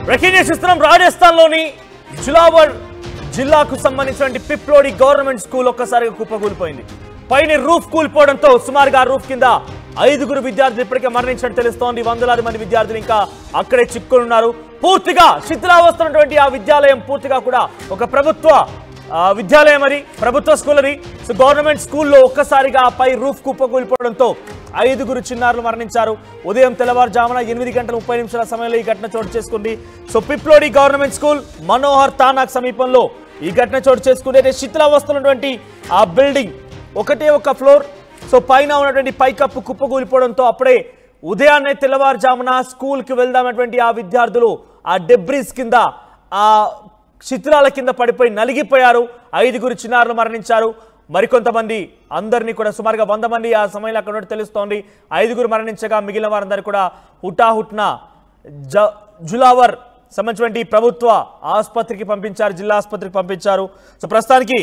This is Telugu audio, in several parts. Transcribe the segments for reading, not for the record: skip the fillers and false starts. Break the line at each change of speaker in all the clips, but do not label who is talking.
బ్రేకింగ్ న్యూస్ ఇస్తున్నాం. రాజస్థాన్లోని జులావర్ జిల్లాకు సంబంధించిన పిప్లోడి గవర్నమెంట్ స్కూల్ ఒక్కసారిగా కుప్పకూలిపోయింది. పైన రూఫ్ కూలిపోవడంతో సుమారుగా రూఫ్ కింద 5 విద్యార్థులు ఇప్పటికే మరణించినట్టు తెలుస్తోంది. వందలాది మంది విద్యార్థులు ఇంకా అక్కడే చిక్కుకున్నారు. పూర్తిగా శిథిలావస్థ ఆ విద్యాలయం పూర్తిగా కూడా ఒక ప్రభుత్వ విద్యాలయం అది, ప్రభుత్వ స్కూల్ అది. సో గవర్నమెంట్ స్కూల్లో ఒక్కసారిగా పై రూఫ్ కుప్పకూలిపోవడంతో 5 చిన్నారులు మరణించారు. ఉదయం తెల్లవారుజామున 8:30 సమయంలో ఈ ఘటన చోటు చేసుకుంది. సో పిప్లోడి గవర్నమెంట్ స్కూల్ మనోహర్ తానాక్ సమీపంలో ఈ ఘటన చోటు చేసుకుంది. అయితే శిథిలావస్థ ఆ బిల్డింగ్ ఒకటే ఒక ఫ్లోర్. సో పైన ఉన్నటువంటి పైకప్పు కుప్పకూలిపోవడంతో అప్పుడే ఉదయాన్నే తెల్లవారుజామున స్కూల్కి వెళ్దామన్నటువంటి ఆ విద్యార్థులు ఆ డెబ్రిస్ కింద ఆ శిథిలాల కింద పడిపోయి నలిగిపోయారు. 5 చిన్నారులు మరణించారు. మరికొంతమంది అందరినీ కూడా సుమారుగా 100 మంది ఆ సమయంలో అక్కడ ఉన్నట్టు తెలుస్తోంది. 5 మరణించగా మిగిలిన వారందరూ కూడా హుటాహుట్న జులావర్ సంబంధించిన ప్రభుత్వ ఆసుపత్రికి పంపించారు, జిల్లా ఆసుపత్రికి పంపించారు. సో ప్రస్తుతానికి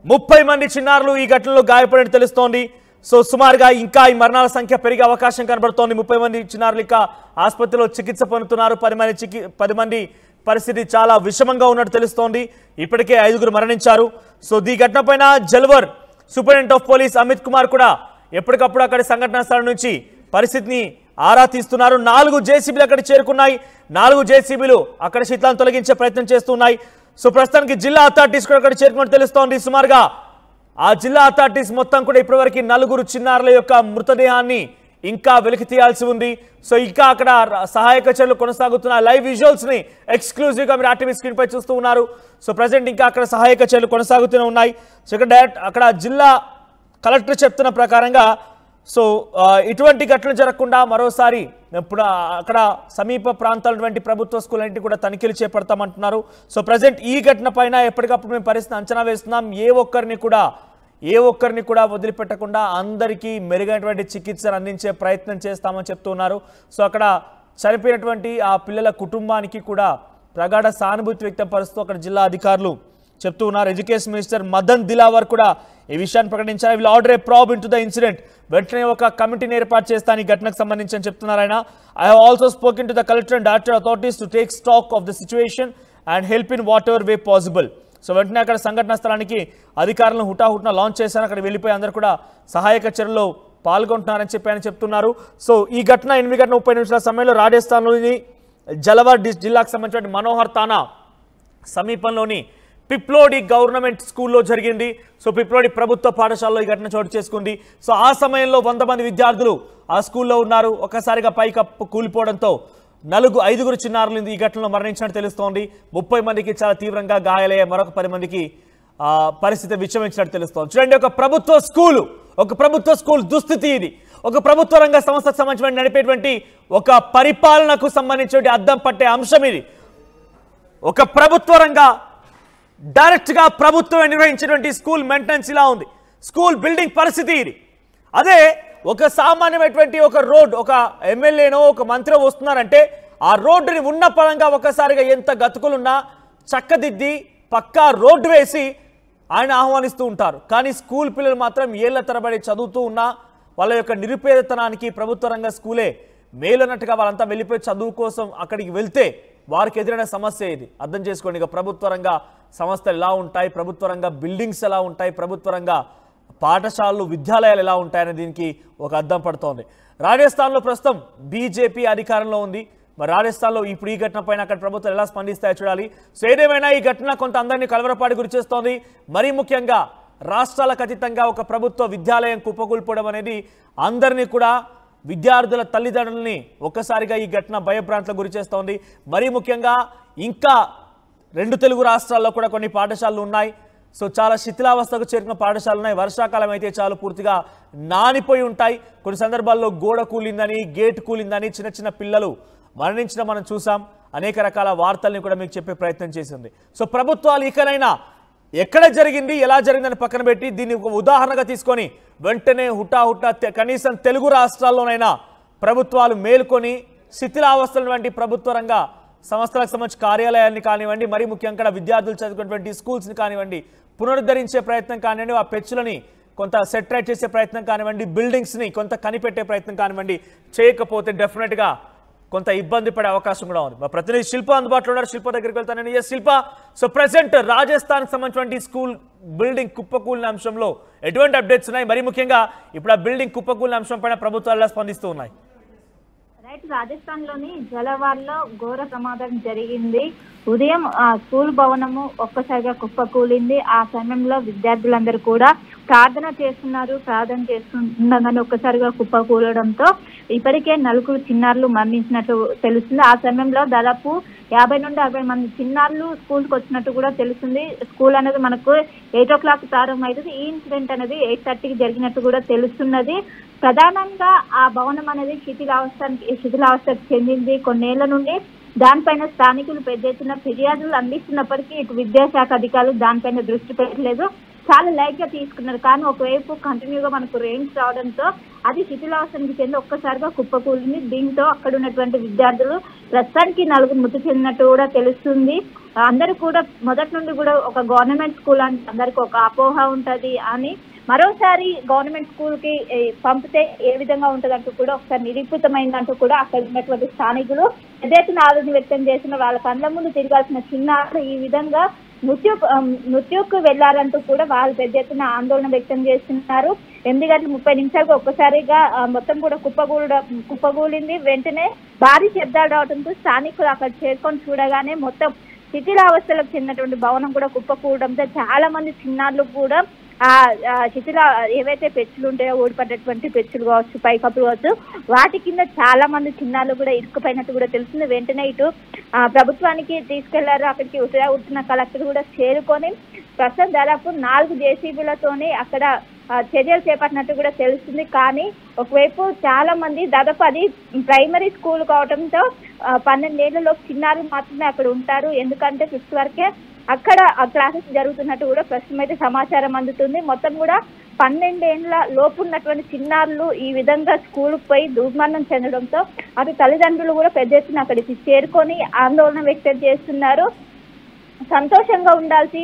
30 మంది చిన్నారులు ఈ ఘటనలో గాయపడినట్టు తెలుస్తోంది. సో సుమారుగా ఇంకా ఈ మరణాల సంఖ్య పెరిగే అవకాశం కనబడుతోంది. 30 మంది చిన్నారులు ఇంకా ఆసుపత్రిలో చికిత్స పొందుతున్నారు. 10 మంది పరిస్థితి చాలా విషమంగా ఉన్నట్టు తెలుస్తోంది. ఇప్పటికే 5 మరణించారు. సో ఈ ఘటన పైన జల్వర్ superintendent of police Amit Kumar కూడా ఎప్పటికప్పుడు అక్కడి సంఘటనా స్థలం నుంచి పరిస్థితిని ఆరా తీస్తున్నారు. 4 జేసీబీలు అక్కడ చేరుకున్నాయి. 4 జేసీబీలు అక్కడ శిథిలాలను తొలగించే ప్రయత్నం చేస్తున్నాయి. సో ప్రస్తుతానికి జిల్లా అథారిటీస్ కూడా అక్కడ చేరుకున్నట్టు తెలుస్తోంది. సుమారుగా ఆ జిల్లా అథారిటీస్ మొత్తం కూడా ఇప్పటివరకు 4 చిన్నారుల యొక్క మృతదేహాన్ని ఇంకా వెలికి తీయాల్సి ఉంది. సో ఇంకా అక్కడ సహాయక చర్యలు కొనసాగుతున్న లైవ్ విజువల్స్ ని ఎక్స్క్లూజివ్ గా మీరు ఆర్టీవీ స్క్రీన్ పై చూస్తూ ఉన్నారు. సో ప్రజెంట్ ఇంకా అక్కడ సహాయక చర్యలు కొనసాగుతూనే ఉన్నాయి. సో అక్కడ జిల్లా కలెక్టర్ చెప్తున్న ప్రకారంగా సో ఇటువంటి ఘటనలు జరగకుండా మరోసారి ఇప్పుడు అక్కడ సమీప ప్రాంతాలటువంటి ప్రభుత్వ స్కూల్ అన్నింటి కూడా తనిఖీలు చేపడతామంటున్నారు. సో ప్రజెంట్ ఈ ఘటన పైన ఎప్పటికప్పుడు మేము పరిస్థితిని అంచనా వేస్తున్నాం. ఏ ఒక్కరిని కూడా వదిలిపెట్టకుండా అందరికీ మెరుగైనటువంటి చికిత్సను అందించే ప్రయత్నం చేస్తామని చెప్తున్నారు. సో అక్కడ చనిపోయినటువంటి ఆ పిల్లల కుటుంబానికి కూడా ప్రగాఢ సానుభూతి వ్యక్తం పరుస్తూ అక్కడ జిల్లా అధికారులు చెప్తూ ఉన్నారు. ఎడ్యుకేషన్ మినిస్టర్ మదన్ దిలావర్ కూడా ఈ విషయాన్ని ప్రకటించారు. Will order a probe into the incident. వెంటనే ఒక కమిటీని ఏర్పాటు చేస్తాను ఈ ఘటనకు సంబంధించి అని చెప్తున్నారు ఆయన. I have also spoken to the collector and director authorities to take stock of the situation and help in what ever way possible. So వెంటనే అక్కడ సంఘటన స్థలానికి అధికారులను హుటాహుట్న లాంచ్ చేశారు. అక్కడ వెళ్ళిపోయి అందరూ కూడా సహాయక చర్యల్లో పాల్గొంటున్నారని చెప్పి ఆయన చెప్తున్నారు. సో ఈ ఘటన 8:30 సమయంలో రాజస్థాన్లోని జలవర్ జిల్లాకు సంబంధించిన మనోహర్ తానా సమీపంలోని పిప్లోడి గవర్నమెంట్ స్కూల్లో జరిగింది. సో పిప్లోడి ప్రభుత్వ పాఠశాలలో ఈ ఘటన చోటు చేసుకుంది. సో ఆ సమయంలో 100 మంది విద్యార్థులు ఆ స్కూల్లో ఉన్నారు. ఒక్కసారిగా పైకప్పు కూలిపోవడంతో 5 చిన్నారులు ఈ ఘటనలో మరణించినట్టు తెలుస్తోంది. 30 మందికి చాలా తీవ్రంగా గాయాలయ్యాయి. మరొక 10 మందికి పరిస్థితి విషమించినట్టు తెలుస్తోంది. చూడండి, ఒక ప్రభుత్వ స్కూల్ దుస్థితి ఇది. ఒక ప్రభుత్వ రంగ సంస్థకు సంబంధించిన నడిపేటువంటి ఒక పరిపాలనకు సంబంధించిన అద్దం పట్టే అంశం ఇది. ఒక ప్రభుత్వ రంగ డైరెక్ట్ గా ప్రభుత్వం నిర్వహించినటువంటి స్కూల్ మెయింటెనెన్స్ ఇలా ఉంది. స్కూల్ బిల్డింగ్ పరిస్థితి ఇది. అదే ఒక సామాన్యమైనటువంటి ఒక రోడ్, ఒక ఎమ్మెల్యేనో ఒక మంత్రి వస్తున్నారంటే ఆ రోడ్డుని ఉన్న పరంగా ఒకసారిగా ఎంత గతుకులున్నా చక్కదిద్ది పక్కా రోడ్డు వేసి ఆయన ఆహ్వానిస్తూ ఉంటారు. కానీ స్కూల్ పిల్లలు మాత్రం ఏళ్ల తరబడి చదువుతూ ఉన్నా వాళ్ళ యొక్క నిరుపేదతనానికి ప్రభుత్వ రంగ స్కూలే మేలన్నట్టుగా వాళ్ళంతా వెళ్ళిపోయి చదువు కోసం అక్కడికి వెళ్తే వారికి ఎదురైన సమస్య ఇది. అర్థం చేసుకోండి. ఇక ప్రభుత్వ రంగ సంస్థలు ఎలా ఉంటాయి, ప్రభుత్వ రంగ బిల్డింగ్స్ ఎలా ఉంటాయి, ప్రభుత్వ రంగ పాఠశాలలు విద్యాలయాలు ఎలా ఉంటాయని దీనికి ఒక అద్దం పడుతోంది. రాజస్థాన్లో ప్రస్తుతం బీజేపీ అధికారంలో ఉంది. మరి రాజస్థాన్లో ఇప్పుడు ఈ ఘటన పైన అక్కడ ప్రభుత్వం ఎలా స్పందిస్తాయో చూడాలి. సో ఏదేమైనా ఈ ఘటన కొంత అందరినీ కలవరపాటు గురి చేస్తోంది. మరీ ముఖ్యంగా రాష్ట్రాలకు అతీతంగా ఒక ప్రభుత్వ విద్యాలయం కుప్పకూలిపోవడం అనేది అందరినీ కూడా విద్యార్థుల తల్లిదండ్రులని ఒక్కసారిగా ఈ ఘటన భయభ్రాంతులకు గురి చేస్తోంది. మరీ ముఖ్యంగా ఇంకా 2 తెలుగు రాష్ట్రాల్లో కూడా కొన్ని పాఠశాలలు ఉన్నాయి. సో చాలా శిథిలావస్థకు చేరిన పాఠశాలలు ఉన్నాయి. వర్షాకాలం అయితే చాలు పూర్తిగా నానిపోయి ఉంటాయి. కొన్ని సందర్భాల్లో గోడ కూలిందని, గేట్ కూలిందని చిన్న పిల్లలు మరణించడం మనం చూసాం. అనేక రకాల వార్తల్ని కూడా మీకు చెప్పే ప్రయత్నం చేసింది. సో ప్రభుత్వాలు ఇకనైనా ఎక్కడ జరిగింది, ఎలా జరిగిందని పక్కన పెట్టి దీన్ని ఒక ఉదాహరణగా తీసుకొని వెంటనే హుటాహుటా కనీసం తెలుగు రాష్ట్రాల్లోనైనా ప్రభుత్వాలు మేల్కొని శిథిలావస్థల వంటి ప్రభుత్వ రంగ సంస్థలకు సంబంధించి కార్యాలయాన్ని కానివ్వండి, మరీ ముఖ్యంగా విద్యార్థులు చదువుకున్నటువంటి స్కూల్స్ని కానివ్వండి పునరుద్ధరించే ప్రయత్నం కానివ్వండి, ఆ పెచ్చులని కొంత సెటరేట్ చేసే ప్రయత్నం కానివ్వండి, బిల్డింగ్స్ని కొంత కనిపెట్టే ప్రయత్నం కానివ్వండి చేయకపోతే డెఫినెట్గా కొంత ఇబ్బంది పడే అవకాశం కూడా ఉంది. మా ప్రతినిధి శిల్ప అందుబాటులో ఉన్నారు. శిల్ప దగ్గరికి వెళ్తాను. ఎస్ శిల్ప, సో ప్రెసెంట్ రాజస్థాన్ సంబంధించిన స్కూల్ బిల్డింగ్ కుప్పకూలిన అంశంలో ఎటువంటి అప్డేట్స్ ఉన్నాయి? మరి ముఖ్యంగా ఇప్పుడు ఆ బిల్డింగ్ కుప్పకూలిన అంశం పైన ప్రభుత్వాలు ఎలా స్పందిస్తూ ఉన్నాయి?
రాజస్థాన్ లోని జలవార్లో ఘోర ప్రమాదం జరిగింది. ఉదయం స్కూల్ భవనము ఒక్కసారిగా కుప్పకూలింది. ఆ సమయంలో విద్యార్థులందరూ కూడా ప్రార్థన చేస్తుండగానే ఒక్కసారిగా కుప్పకూలడంతో ఇప్పటికే 4 చిన్నారులు మరణించినట్టు తెలుస్తుంది. ఆ సమయంలో దాదాపు 50 నుండి 60 మంది చిన్నారులు స్కూల్కి వచ్చినట్టు కూడా తెలుస్తుంది. స్కూల్ అనేది మనకు 8 o'clock ప్రారంభమైంది. ఈ ఇన్సిడెంట్ అనేది 8:30కి జరిగినట్టు కూడా తెలుస్తున్నది. ప్రధానంగా ఆ భవనం అనేది శిథిలావస్థకు చెందింది. కొన్నేళ్ల నుండి దానిపైన స్థానికులు పెద్ద ఎత్తున ఫిర్యాదులు అందిస్తున్నప్పటికీ ఇటు విద్యాశాఖ అధికారులు దానిపైన దృష్టి పెట్టలేదు, చాలా లైట్ గా తీసుకున్నారు. కానీ ఒకవైపు కంటిన్యూగా మనకు రెయిన్స్ రావడంతో అది శిథిలావస్థకి చెంది ఒక్కసారిగా కుప్పకూలింది. దీంతో అక్కడ ఉన్నటువంటి విద్యార్థులు ప్రస్తుతానికి 4 మృతి చెందినట్టు కూడా తెలుస్తుంది. అందరూ కూడా మొదటి నుండి కూడా ఒక గవర్నమెంట్ స్కూల్ అంటే అందరికి ఒక అపోహ ఉంటది అని, మరోసారి గవర్నమెంట్ స్కూల్ కి పంపితే ఏ విధంగా ఉంటదంటూ కూడా ఒకసారి నిరూపితమైందంటూ కూడా అక్కడ ఉన్నటువంటి స్థానికులు పెద్ద ఎత్తున ఆలోచన వ్యక్తం చేసిన వాళ్ళ కళ్ళ ముందు తిరగాల్సిన చిన్నారులు ఈ విధంగా మృత్యుకు వెళ్లారంటూ కూడా వాళ్ళు పెద్ద ఎత్తున ఆందోళన వ్యక్తం చేస్తున్నారు. 8:30 ఒక్కసారిగా మొత్తం కూడా కుప్పగూలింది. వెంటనే భారీ శబ్దాలు రావడంతో స్థానికులు అక్కడ చేరుకొని చూడగానే మొత్తం శిథిలావస్థలకు చెందినటువంటి భవనం కూడా కుప్పకూడడంతో చాలా మంది చిన్నారులు కూడా ఏవైతే పెచ్చులు ఉంటాయో ఊడిపడ్డటువంటి పెచ్చులు కావచ్చు, పైకప్పులు కావచ్చు, వాటి కింద చాలా మంది చిన్నారులు కూడా ఇరుక్కుపోయినట్టు కూడా తెలుస్తుంది. వెంటనే ఇటు ప్రభుత్వానికి తీసుకెళ్లారు. అక్కడికి ఉత్తర కలెక్టర్ కూడా చేరుకొని ప్రస్తుతం దాదాపు 4 JCBలతోనే అక్కడ చర్యలు చేపట్టినట్టు కూడా తెలుస్తుంది. కానీ ఒకవైపు చాలా మంది దాదాపు అది ప్రైమరీ స్కూల్ కావడంతో 12 ఏళ్లలోపు చిన్నారులు మాత్రమే అక్కడ ఉంటారు. ఎందుకంటే 5th వరకే అక్కడ క్లాసెస్ జరుగుతున్నట్టు కూడా ప్రస్తుతం అయితే సమాచారం అందుతుంది. మొత్తం కూడా 12 ఏళ్ల లోపు ఉన్నటువంటి చిన్నారులు ఈ విధంగా స్కూల్కి పోయి దుర్మరణం చెందడంతో అటు తల్లిదండ్రులు కూడా పెద్ద ఎత్తున అక్కడికి చేరుకొని ఆందోళన వ్యక్తం చేస్తున్నారు. సంతోషంగా ఉండాల్సి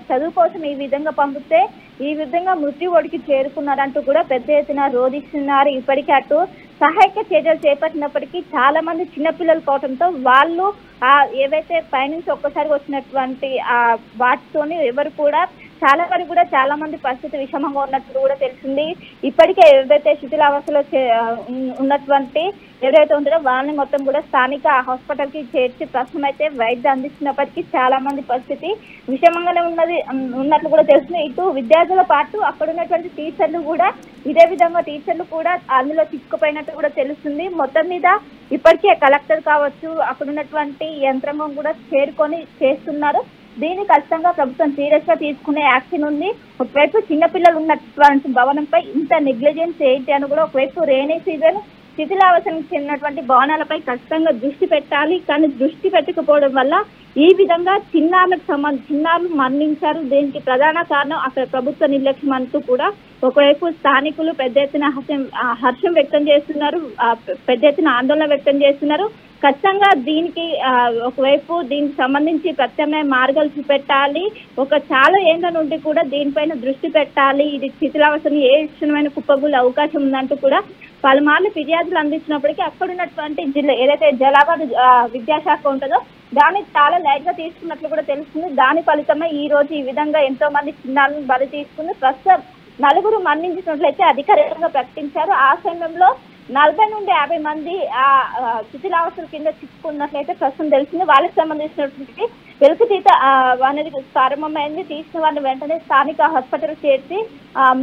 చదువు కోసం ఈ విధంగా పంపితే ఈ విధంగా మృత్యు ఒడికి చేరుకున్నారంటూ కూడా పెద్ద ఎత్తున రోధిస్తున్నారు. ఇప్పటికీ అటు సహాయక చర్యలు చేపట్టినప్పటికీ చాలా మంది చిన్నపిల్లలు కావడంతో వాళ్ళు ఏవైతే పైనుంచి ఒక్కసారి వచ్చినటువంటి వాటితోని ఎవరు కూడా చాలా మంది పరిస్థితి విషమంగా ఉన్నట్టు కూడా తెలిసింది. ఇప్పటికే ఏవైతే శిథిలావస్థలో ఉన్నటువంటి ఎవరైతే ఉంటారో వాళ్ళని మొత్తం కూడా స్థానిక హాస్పిటల్ కి చేర్చి ప్రస్తుతం అయితే వైద్యం అందిస్తున్నప్పటికీ చాలా మంది పరిస్థితి విషమంగానే ఉన్నట్లు కూడా తెలుస్తుంది. ఇటు విద్యార్థుల పాటు అక్కడ ఉన్నటువంటి టీచర్లు కూడా ఇదే విధంగా అందులో చిక్కుపోయినట్టు కూడా తెలుస్తుంది. మొత్తం మీద ఇప్పటికే కలెక్టర్ కావచ్చు, అక్కడ ఉన్నటువంటి యంత్రాంగం కూడా చేరుకొని చేస్తున్నారు. దీన్ని ఖచ్చితంగా ప్రభుత్వం సీరియస్ గా తీసుకునే యాక్షన్ ఉంది. ఒకవైపు చిన్నపిల్లలు ఉన్నటువంటి భవనంపై ఇంత నెగ్లిజెన్స్ ఏంటి అని కూడా ఒకవైపు రైనీ సీజన్ శిథిలావస్థకు చెందినటువంటి భవనాలపై ఖచ్చితంగా దృష్టి పెట్టాలి. కానీ దృష్టి పెట్టకపోవడం వల్ల ఈ విధంగా చిన్నారులు మరణించారు. దీనికి ప్రధాన కారణం అక్కడ ప్రభుత్వ నిర్లక్ష్యం అంటూ కూడా ఒకవైపు స్థానికులు పెద్ద ఎత్తున హర్షం వ్యక్తం చేస్తున్నారు, పెద్ద ఎత్తున ఆందోళన వ్యక్తం చేస్తున్నారు. ఖచ్చితంగా దీనికి సంబంధించి ప్రత్యామ్నాయ మార్గాలు చూపెట్టాలి. చాలా ఏళ్ల నుండి కూడా దీనిపైన దృష్టి పెట్టాలి. ఇది శిథిలావస్థను ఏ క్షణమైన కుప్పగూలే అవకాశం ఉందంటూ కూడా పలుమార్లు ఫిర్యాదులు అందించినప్పటికీ అక్కడ ఉన్నటువంటి జిల్లా ఏదైతే జలాబాద్ విద్యాశాఖ ఉంటుందో దాన్ని చాలా లైట్ గా తీసుకున్నట్లు కూడా తెలుస్తుంది. దాని ఫలితమే ఈ రోజు ఈ విధంగా ఎంతో మంది చిన్నారులను బలి తీసుకుంది. ప్రస్తుతం 4 మరణించినట్లయితే అధికారికంగా ప్రకటించారు. ఆ సమయంలో 40 నుండి 50 మంది శిథిలావస్థల కింద చిక్కుకున్నట్లయితే ప్రస్తుతం తెలిసింది. వాళ్ళకి సంబంధించినటువంటి వెలుగుతీత అనేది ప్రారంభమైంది. తీసిన వారిని వెంటనే స్థానిక హాస్పిటల్ చేర్చి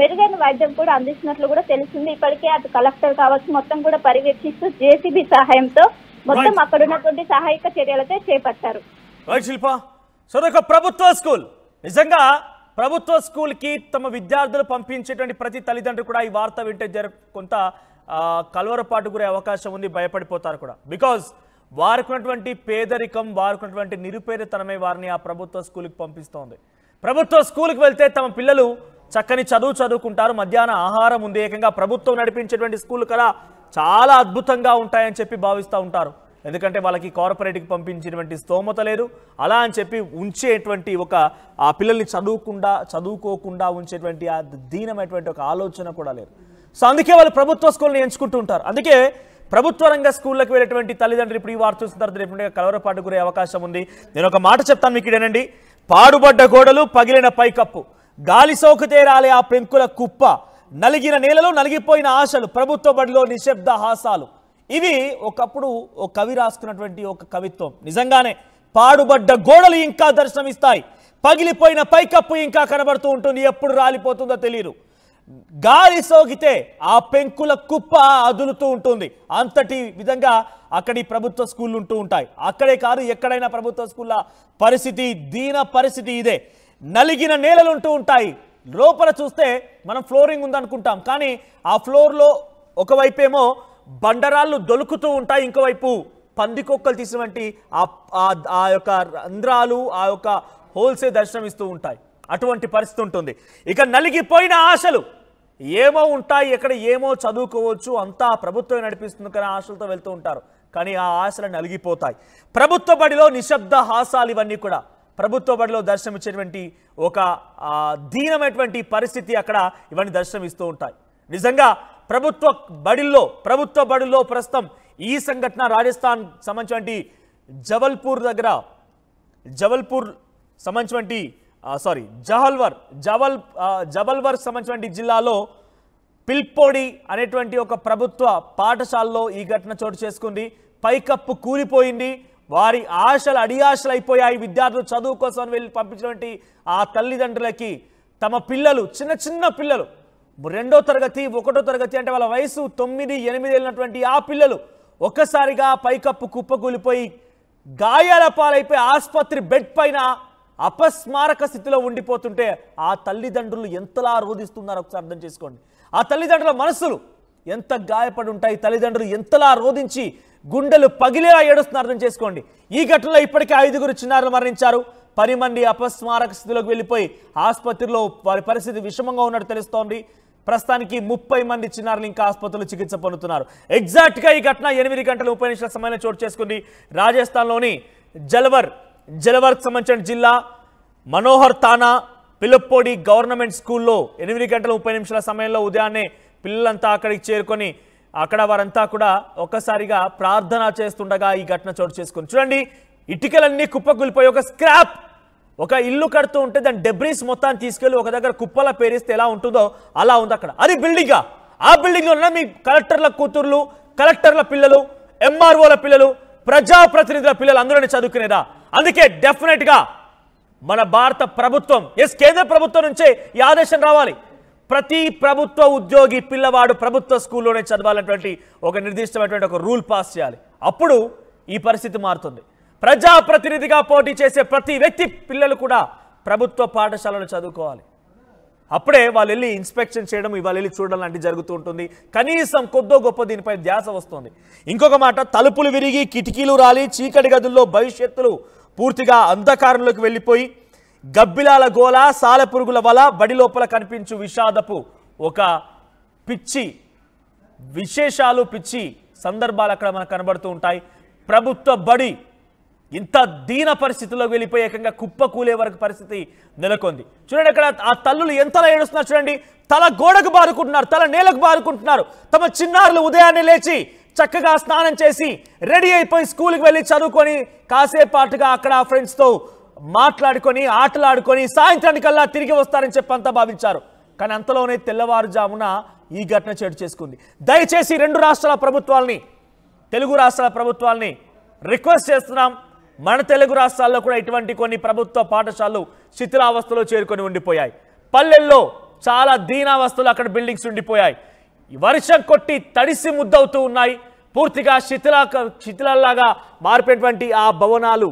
మెరుగైన వైద్యం కూడా అందిస్తున్నట్లు కూడా తెలుస్తుంది. ఇప్పటికే అటు కలెక్టర్ కావచ్చు మొత్తం కూడా పర్యవేక్షిస్తూ JCB సహాయంతో మొత్తం అక్కడ ఉన్నటువంటి సహాయక చర్యలతో చేపట్టారు.
ప్రభుత్వ స్కూల్ నిజంగా ప్రభుత్వ స్కూల్ కి తమ విద్యార్థులు పంపించేటువంటి ప్రతి తల్లిదండ్రులు కూడా ఈ వార్త వింటే కొంత కలవరపాటు గురే అవకాశం ఉంది, భయపడిపోతారు కూడా. బికాజ్ వారుకున్నటువంటి పేదరికం, వారుకున్నటువంటి నిరుపేదతనమే వారిని ఆ ప్రభుత్వ స్కూల్కి పంపిస్తోంది. ప్రభుత్వ స్కూల్కి వెళ్తే తమ పిల్లలు చక్కని చదువుకుంటారు, మధ్యాహ్న ఆహారం ఉంది, ఏకంగా ప్రభుత్వం నడిపించేటువంటి స్కూల్ కదా చాలా అద్భుతంగా ఉంటాయని చెప్పి భావిస్తూ ఉంటారు. ఎందుకంటే వాళ్ళకి కార్పొరేట్కి పంపించేటువంటి స్తోమత లేదు. అలా అని చెప్పి ఉంచేటువంటి ఆ పిల్లల్ని చదువుకోకుండా ఉంచేటువంటి ఆ దీనమైనటువంటి ఒక ఆలోచన కూడా లేదు. సో అందుకే వాళ్ళు ప్రభుత్వ స్కూల్ని ఎంచుకుంటూ ఉంటారు. అందుకే ప్రభుత్వ రంగ స్కూళ్ళకి వెళ్ళేటువంటి తల్లిదండ్రులు ఇప్పుడు ఈ వార్త చూసిన తర్వాత రేపు కలవరపాటు గురే అవకాశం ఉంది. నేను ఒక మాట చెప్తాను మీకు ఇదేనండి. పాడుబడ్డ గోడలు, పగిలిన పైకప్పు, గాలి సోకితే రాలే ఆ పెంకుల కుప్ప, నలిగిన నేలలో నలిగిపోయిన ఆశలు, ప్రభుత్వ బడిలో నిశ్శబ్ద హాసాలు. ఇవి ఒకప్పుడు ఒక కవి రాసుకున్నటువంటి ఒక కవిత్వం. నిజంగానే పాడుబడ్డ గోడలు ఇంకా దర్శనమిస్తాయి, పగిలిపోయిన పైకప్పు ఇంకా కనబడుతూ ఉంటుంది, ఎప్పుడు రాలిపోతుందో తెలియదు. గాలి సోకితే ఆ పెంకుల కుప్ప అదులుతూ ఉంటుంది. అంతటి విధంగా అక్కడి ప్రభుత్వ స్కూళ్ళు ఉంటూ ఉంటాయి. అక్కడే కాదు, ఎక్కడైనా ప్రభుత్వ స్కూళ్ళ పరిస్థితి, దీన పరిస్థితి ఇదే. నలిగిన నేలలు ఉంటూ ఉంటాయి. లోపల చూస్తే మనం ఫ్లోరింగ్ ఉందనుకుంటాం, కానీ ఆ ఫ్లోర్లో ఒకవైపేమో బండరాళ్ళు దొలుకుతూ ఉంటాయి, ఇంకోవైపు పందికొక్కలు తీసినటువంటి ఆ యొక్క రంధ్రాలు, ఆ యొక్క హోల్సే దర్శనమిస్తూ ఉంటాయి. అటువంటి పరిస్థితి ఉంటుంది. ఇక నలిగిపోయిన ఆశలు ఏమో ఉంటాయి, ఎక్కడ ఏమో చదువుకోవచ్చు, అంతా ప్రభుత్వం నడిపిస్తుంది కానీ ఆశలతో వెళ్తూ ఉంటారు, కానీ ఆ ఆశలు నలిగిపోతాయి. ప్రభుత్వ బడిలో నిశ్శబ్ద హాసాలు, ఇవన్నీ కూడా ప్రభుత్వ బడిలో దర్శనమిచ్చేటువంటి ఒక దీనమైనటువంటి పరిస్థితి, అక్కడ ఇవన్నీ దర్శనమిస్తూ ఉంటాయి. నిజంగా ప్రభుత్వ బడిలో ప్రస్తుతం ఈ సంఘటన రాజస్థాన్ సంబంధించినటువంటి జబల్పూర్ సంబంధించినటువంటి జబల్వర్ సంబంధించినటువంటి జిల్లాలో పిల్పోడి అనేటువంటి ఒక ప్రభుత్వ పాఠశాలలో ఈ ఘటన చోటు చేసుకుంది. పైకప్పు కూలిపోయింది, వారి ఆశలు అడియాశలు అయిపోయాయి. విద్యార్థులు చదువు కోసం వెళ్ళి పంపించినటువంటి ఆ తల్లిదండ్రులకి తమ పిల్లలు, చిన్న పిల్లలు, 2వ తరగతి 1వ తరగతి అంటే వాళ్ళ వయసు 9-8 ఏళ్ళటువంటి ఆ పిల్లలు ఒక్కసారిగా పైకప్పు కుప్పకూలిపోయి గాయాల పాలైపోయి ఆసుపత్రి బెడ్ పైన అపస్మారక స్థితిలో ఉండిపోతుంటే ఆ తల్లిదండ్రులు ఎంతలా రోధిస్తున్నారో ఒకసారి అర్థం చేసుకోండి. ఆ తల్లిదండ్రుల మనసులు ఎంత గాయపడి ఉంటాయి, తల్లిదండ్రులు ఎంతలా రోధించి గుండెలు పగిలేలా ఏడుస్తున్నారు అర్థం చేసుకోండి. ఈ ఘటనలో ఇప్పటికే 5గురు చిన్నారులు మరణించారు. 10 మంది అపస్మారక స్థితిలోకి వెళ్ళిపోయి ఆసుపత్రిలో వారి పరిస్థితి విషమంగా ఉన్నట్టు తెలుస్తోంది. ప్రస్తుతానికి 30 మంది చిన్నారులు ఇంకా ఆసుపత్రిలో చికిత్స పొందుతున్నారు. ఎగ్జాక్ట్గా ఈ ఘటన 8 గంటల 30 నిమిషాల సమయంలో చోటు చేసుకుంది. రాజస్థాన్లోని జలవర్కి సంబంధించిన జిల్లా మనోహర్ తానా పిలుప్పోడి గవర్నమెంట్ స్కూల్లో 8 గంటల 30 నిమిషాల సమయంలో ఉదయాన్నే పిల్లలంతా అక్కడికి చేరుకొని అక్కడ వారంతా కూడా ఒక్కసారిగా ప్రార్థన చేస్తుండగా ఈ ఘటన చోటు చేసుకుంది. చూడండి, ఇటుకలన్నీ కుప్పకూలిపోయి ఒక ఇల్లు కడుతూ ఉంటే దాని డెబ్రీస్ మొత్తాన్ని తీసుకెళ్లి ఒక దగ్గర కుప్పలా పేరిస్తే ఎలా ఉంటుందో అలా ఉంది అక్కడ. అది బిల్డింగా. ఆ బిల్డింగ్లో ఉన్న మీ కలెక్టర్ల కూతుర్లు, కలెక్టర్ల పిల్లలు, ఎంఆర్ఓల పిల్లలు, ప్రజాప్రతినిధుల పిల్లలు అందరూ చదువుకునేదా? అందుకే డెఫినెట్ గా మన భారత ప్రభుత్వం, కేంద్ర ప్రభుత్వం నుంచే ఈ ఆదేశం రావాలి. ప్రతి ప్రభుత్వ ఉద్యోగి పిల్లవాడు ప్రభుత్వ స్కూల్లోనే చదవాలన్నటువంటి ఒక నిర్దిష్టమైనటువంటి ఒక రూల్ పాస్ చేయాలి. అప్పుడు ఈ పరిస్థితి మారుతుంది. ప్రజాప్రతినిధిగా పోటీ చేసే ప్రతి వ్యక్తి పిల్లలు కూడా ప్రభుత్వ పాఠశాలలో చదువుకోవాలి. అప్పుడే వాళ్ళు వెళ్ళి ఇన్స్పెక్షన్ చేయడం, వాళ్ళు వెళ్ళి చూడడం లాంటివి జరుగుతూ ఉంటుంది. కనీసం కొద్దో గొప్ప దీనిపై ధ్యాస వస్తుంది. ఇంకొక మాట, తలుపులు విరిగి కిటికీలు రాలి చీకటి గదుల్లో భవిష్యత్తులు పూర్తిగా అంధకారంలోకి వెళ్ళిపోయి గబ్బిలాల గోల, సాలెపురుగుల వల, బడి లోపల కనిపించు విషాదపు ఒక పిచ్చి సందర్భాలు అక్కడ మనకు కనబడుతూ ఉంటాయి. ప్రభుత్వ బడి ఇంత దీన పరిస్థితుల్లో వెళ్ళిపోయి ఏకంగా కుప్ప కూలే వరకు పరిస్థితి నెలకొంది. చూడండి, అక్కడ ఆ తల్లులు ఎంతలా ఏడుస్తున్నారు చూడండి. తల గోడకు బారుకుంటున్నారు, తల నేలకు బారుకుంటున్నారు. తమ చిన్నారులు ఉదయాన్నే లేచి చక్కగా స్నానం చేసి రెడీ అయిపోయి స్కూల్కి వెళ్ళి చదువుకొని కాసేపాటుగా అక్కడ ఫ్రెండ్స్తో మాట్లాడుకొని ఆటలాడుకొని సాయంత్రానికల్లా తిరిగి వస్తారని చెప్పంతా భావించారు. కానీ అంతలోనే తెల్లవారుజామున ఈ ఘటన చోటు చేసుకుంది. దయచేసి తెలుగు రాష్ట్రాల ప్రభుత్వాల్ని రిక్వెస్ట్ చేస్తున్నాం. మన తెలుగు రాష్ట్రాల్లో కూడా ఇటువంటి కొన్ని ప్రభుత్వ పాఠశాలలు శిథిలావస్థలో చేరుకొని ఉండిపోయాయి. పల్లెల్లో చాలా దీనావస్థలు అక్కడ బిల్డింగ్స్ ఉండిపోయాయి. వర్షం కొట్టి తడిసి ముద్దవుతూ ఉన్నాయి. పూర్తిగా శిథిలాల్లాగా మారిపోయినటువంటి ఆ భవనాలు.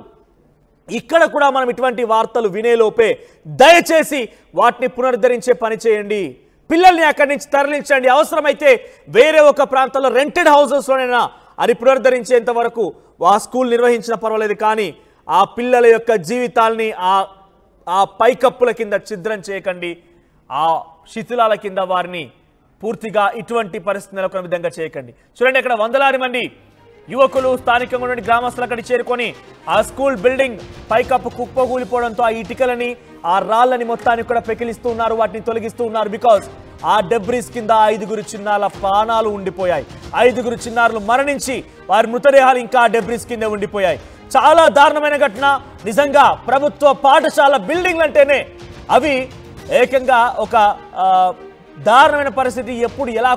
ఇక్కడ కూడా మనం ఇటువంటి వార్తలు వినేలోపే దయచేసి వాటిని పునరుద్ధరించే పని చేయండి. పిల్లల్ని అక్కడి నుంచి తరలించండి. అవసరమైతే వేరే ఒక ప్రాంతంలో రెంటెడ్ హౌసెస్లోనైనా అది పునరుద్ధరించేంత వరకు ఆ స్కూల్ నిర్వహించిన పర్వాలేదు. కానీ ఆ పిల్లల యొక్క జీవితాల్ని ఆ పైకప్పుల కింద ఛిద్రం చేయకండి. ఆ శిథిలాల కింద వారిని పూర్తిగా ఇటువంటి పరిస్థితి నెలకొన్న విధంగా చేయకండి. చూడండి, అక్కడ వందలాది మంది యువకులు, స్థానికంగా ఉన్న గ్రామస్తులు అక్కడికి చేరుకొని ఆ స్కూల్ బిల్డింగ్ పైకప్పు కుప్పకూలిపోవడంతో ఆ ఇటుకలని, ఆ రాళ్ళని మొత్తాన్ని కూడా పెకిలిస్తూ ఉన్నారు, వాటిని తొలగిస్తూ ఉన్నారు. బికాజ్ ఆ డెబ్రీస్ కింద 5గురు చిన్నాల ప్రాణాలు ఉండిపోయాయి. 5గురు చిన్నారులు మరణించి వారి మృతదేహాలు ఇంకా డెబ్రిస్ కింద ఉండిపోయాయి. చాలా దారుణమైన ఘటన. నిజంగా ప్రభుత్వ పాఠశాల బిల్డింగ్లు అంటేనే అవి ఏకంగా ఒక దారుణమైన పరిస్థితి. ఎప్పుడు ఎలా